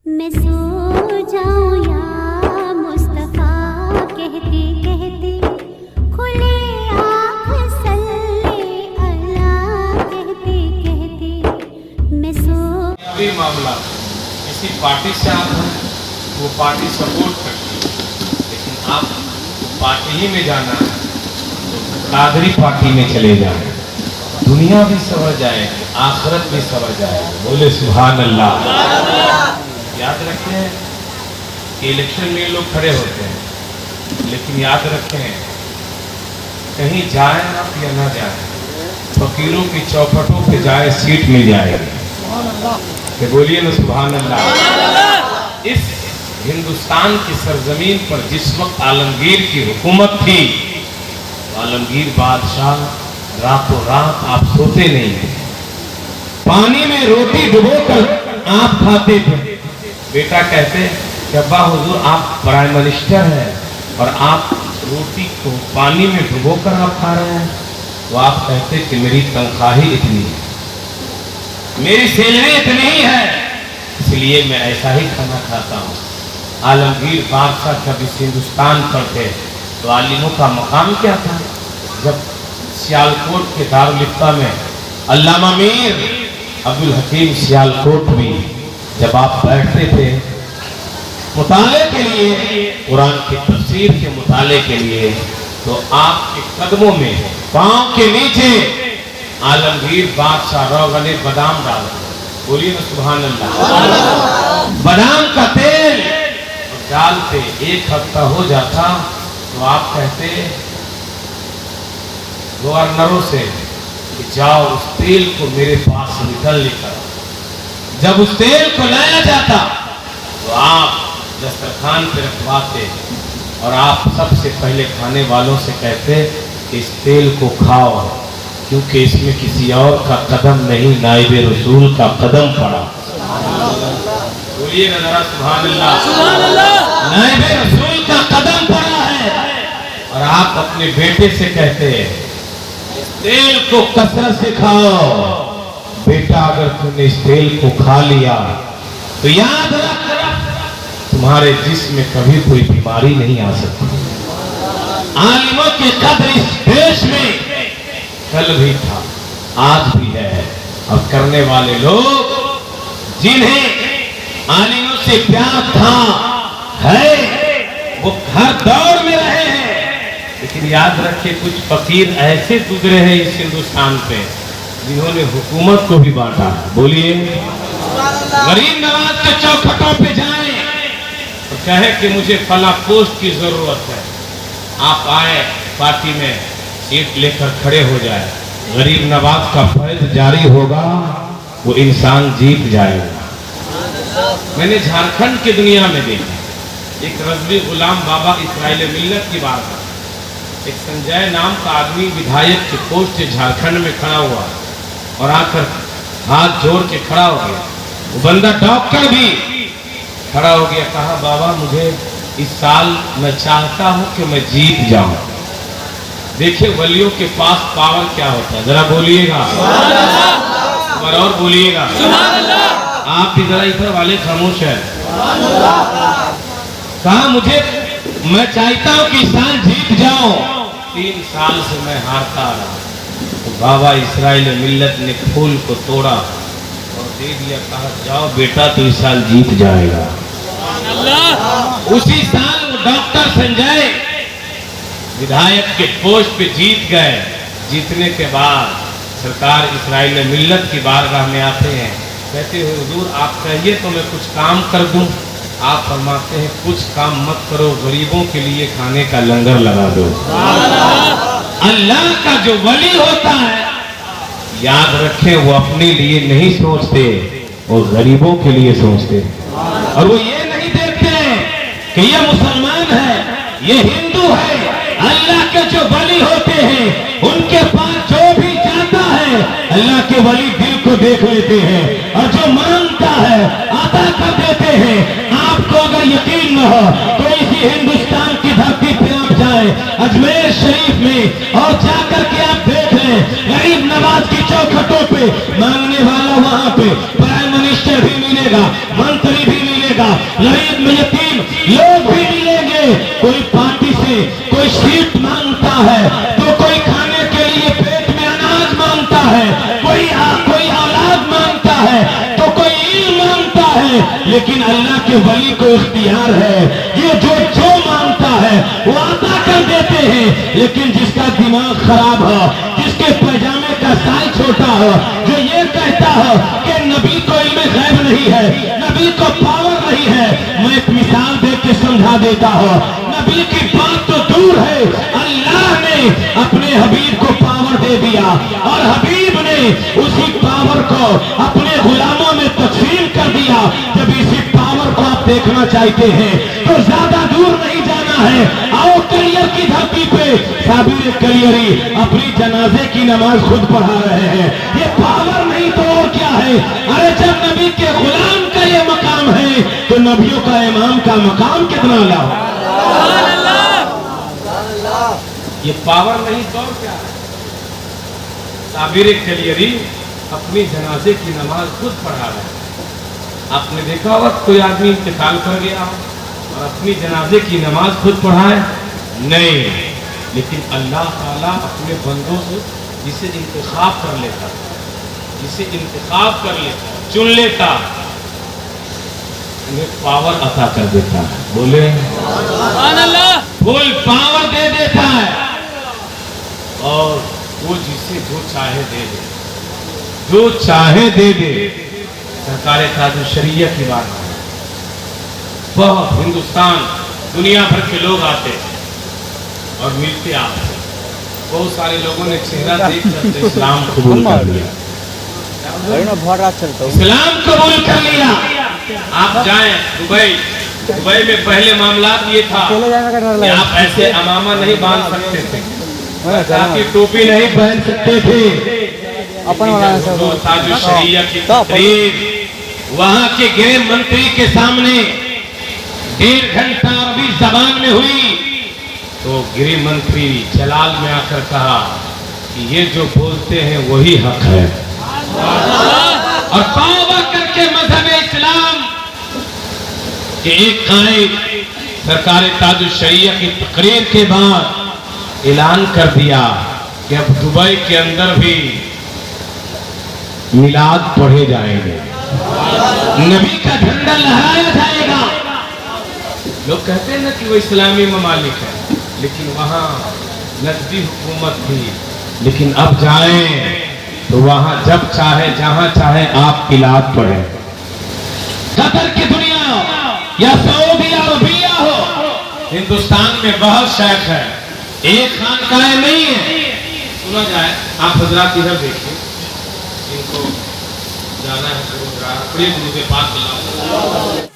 میں سو جاؤں یا مصطفیٰ کہتے کہتے کھلے آنکھ صلی اللہ کہتے کہتے میں سو کوئی معاملہ کسی پارٹی سے آپ ہیں وہ پارٹی سپورٹ کرتی ہے لیکن آپ پارٹی ہی میں جانا ہے تو قادری پارٹی میں چلے جائیں دنیا بھی سنور جائے گی آخرت بھی سنور جائے گی بولے سبحان اللہ یاد رکھیں کہ الیکشن میں لوگ کھڑے ہوتے ہیں لیکن یاد رکھیں کہیں جائیں آپ یا نہ جائیں فقیروں کی چوکھٹوں پہ جائے سیٹ مل جائے گی کہ بولیے نا سبحان اللہ اس ہندوستان کی سرزمین پر جس وقت عالمگیر کی حکومت تھی عالمگیر بادشاہ راتوں رات آپ سوتے نہیں تھے پانی میں روٹی ڈبو کر آپ کھاتے تھے بیٹا کہتے کہ ابا حضور آپ پرائم منسٹر ہیں اور آپ روٹی کو پانی میں ڈبو کر آپ کھا رہے ہیں وہ آپ کہتے کہ میری تنخواہ ہی اتنی ہے میری سیلری اتنی ہی ہے اس لیے میں ایسا ہی کھانا کھاتا ہوں عالمگیر بادشاہ جب اس ہندوستان پر تھے تو عالموں کا مقام کیا تھا جب سیالکوٹ کے دارالفتہ میں علامہ میر عبدالحکیم سیالکوٹ بھی جب آپ بیٹھتے تھے مطالعے کے لیے قرآن کی تفسیر کے مطالعے کے لیے تو آپ کے قدموں میں پاؤں کے نیچے عالمگیر بادشاہ روغن بادام ڈال بولیے نا سبحان اللہ بادام کا تیل ڈالتے ایک ہفتہ ہو جاتا تو آپ کہتے گورنروں سے کہ جاؤ اس تیل کو میرے پاس نکل کر جب اس تیل کو لایا جاتا تو آپ دسترخوان پہ رکھواتے اور آپ سب سے پہلے کھانے والوں سے کہتے کہ اس تیل کو کھاؤ کیونکہ اس میں کسی اور کا قدم نہیں نائب رسول کا قدم پڑا بولیے نا ذرا سبحان اللہ نائب رسول کا قدم پڑا ہے اور آپ اپنے بیٹے سے کہتے ہیں اس تیل کو کثرت سے کھاؤ بیٹا اگر تم نے اس تیل کو کھا لیا تو یاد رکھ تمہارے جسم میں کبھی کوئی بیماری نہیں آ سکتی عالموں کی قدر اس دیش میں کل بھی تھا آج بھی ہے اور کرنے والے لوگ جنہیں عالموں سے پیار تھا ہے وہ ہر دور میں رہے ہیں لیکن یاد رکھیں کچھ فقیر ایسے گزرے ہیں اس ہندوستان پہ جنہوں نے حکومت کو بھی بانٹا بولیے غریب نواز کے چوکھٹوں پہ جائیں اور کہے کہ مجھے فلاں پوسٹ کی ضرورت ہے آپ آئے پارٹی میں سیٹ لے کر کھڑے ہو جائے غریب نواز کا فیض جاری ہوگا وہ انسان جیت جائے گا میں نے جھارکھنڈ کی دنیا میں دیکھا ایک رضوی غلام بابا اسرائیل ملت کی بات ہے ایک سنجے نام کا آدمی ودھایک کی پوسٹ سے جھارکھنڈ میں کھڑا ہوا اور آ کر ہاتھ جوڑ کے کھڑا ہو گیا وہ بندہ ڈاکٹر بھی کھڑا ہو گیا کہا بابا مجھے اس سال میں چاہتا ہوں کہ میں جیت جاؤں دیکھیں ولیوں کے پاس پاور کیا ہوتا ہے ذرا بولیے گا اور بولیے گا آپ بھی ذرا ادھر والے خاموش ہیں کہا مجھے میں چاہتا ہوں کہ اس سال جیت جاؤں 3 سال سے میں ہارتا رہا تو بابا اسرائیل ملت نے پھول کو توڑا اور دے دیا کہا جاؤ بیٹا تو اس سال جیت جائے گا اسی سال وہ ڈاکٹر سنجے ودھایک کے پوسٹ پہ جیت گئے جیتنے کے بعد سرکار اسرائیل ملت کی بارگاہ میں آتے ہیں کہتے ہیں حضور آپ کہیے تو میں کچھ کام کر دوں آپ فرماتے ہیں کچھ کام مت کرو غریبوں کے لیے کھانے کا لنگر لگا دو اللہ کا جو ولی ہوتا ہے یاد رکھیں وہ اپنے لیے نہیں سوچتے وہ غریبوں کے لیے سوچتے اور وہ یہ نہیں دیکھتے کہ یہ مسلمان ہے یہ ہندو ہے اللہ کے جو ولی ہوتے ہیں ان کے پاس جو بھی جاتا ہے اللہ کے ولی دل کو دیکھ لیتے ہیں اور جو مانگتا ہے عطا کر دیتے ہیں آپ کو اگر یقین نہ ہو تو اسی ہندوستان کی دھرتی پہ آپ جائیں اجمیر شریف میں اور جا کر کے آپ دیکھ لیں غریب نواز کی چوکھٹوں پہ مانگنے والا وہاں پہ پرائم منسٹر بھی ملے گا منتری بھی ملے غریب یتیم لوگ بھی ملیں گے. کوئی پارٹی سے کوئی سیٹ مانگتا ہے تو کوئی کھانے کے لیے پیٹ میں اناج مانگتا ہے, کوئی اولاد مانگتا ہے تو کوئی علم مانگتا ہے, لیکن اللہ کے ولی کو اختیار ہے, یہ جو مانگتا ہے وہ عطا کر دیتے ہیں. لیکن جس کا دماغ خراب ہو, جس کے پیجامے کا سائز چھوٹا ہو, جو یہ کہتا ہو کہ نبی کو علم غیب نہیں ہے, نبی کو پاور نہیں ہے, میں ایک مثال دے کے سمجھا دیتا ہوں. نبی کی بات تو دور ہے, اللہ نے اپنے حبیب کو پاور دے دیا اور حبیب نے اسی پاور کو اپنے غلاموں میں تقسیم کر دیا. جب اسی پاور کو آپ دیکھنا چاہتے ہیں تو زیادہ دور نہیں جانا ہے, آؤ کلیئر کی دھرتی پہ صابر کلیئری اپنی جنازے کی نماز خود پڑھا رہے ہیں. یہ پاور نہیں تو اور کیا ہے؟ ارے جب نبی کے غلام کا یہ مقام ہے تو نبیوں کا امام کا مقام کتنا اعلیٰ ہو. یہ پاور نہیں تو اور کیا ہے؟ صابر کلیئری اپنی جنازے کی نماز خود پڑھا رہے ہیں. آپ نے دیکھا ہوگا کوئی آدمی انتقال کر گیا اور اپنی جنازے کی نماز خود پڑھائے؟ نہیں, لیکن اللہ تعالیٰ اپنے بندوں سے جسے انتخاب کر لیتا, چن لیتا, انہیں پاور عطا کر دیتا ہے. بولے سبحان اللہ. فل پاور دے دیتا ہے اور وہ جسے جو چاہے دے دے. سرکار تاج الشریعہ کی بات ہے, بہت ہندوستان دنیا بھر کے لوگ آتے اور ملتے آپ سے. بہت سارے لوگوں نے چہرہ دیکھ کر اسلام قبول کر لیا. اسلام قبول کر لیا. آپ جائیں دبئی میں پہلے معاملات یہ تھا کہ آپ ایسے امامہ نہیں باندھ سکتے تھے, آپ کی ٹوپی نہیں پہن سکتے تھے. تاج الشریعہ کی تقریر وہاں کے گৃہ منتری کے سامنے 1.5 گھنٹہ عربی زبان میں ہوئی تو گৃہ منتری جلال میں آ کر کہا کہ یہ جو بولتے ہیں وہی حق ہے, اور توبہ کر کے مذہب اسلام کہ ایک قائد سرکار تاج الشریعہ کی تقریر کے بعد اعلان کر دیا کہ اب دبئی کے اندر بھی میلاد پڑھے جائیں گے, نبی کا جھنڈا لہرایا جائے گا. لوگ کہتے ہیں نا کہ وہ اسلامی ممالک ہے, لیکن وہاں نقدی حکومت تھی. لیکن اب جائیں تو وہاں جب چاہے جہاں چاہے آپ میلاد پڑھیں. قطر کی دنیا یا سعودی عربیہ ہو, ہندوستان میں بہت شیخ ہے, ایک خانقاہ نہیں ہے. سنا جائے آپ حضرات ادھر دیکھیں, ان کو جانا ہے پڑھیے درود پاک اللہ.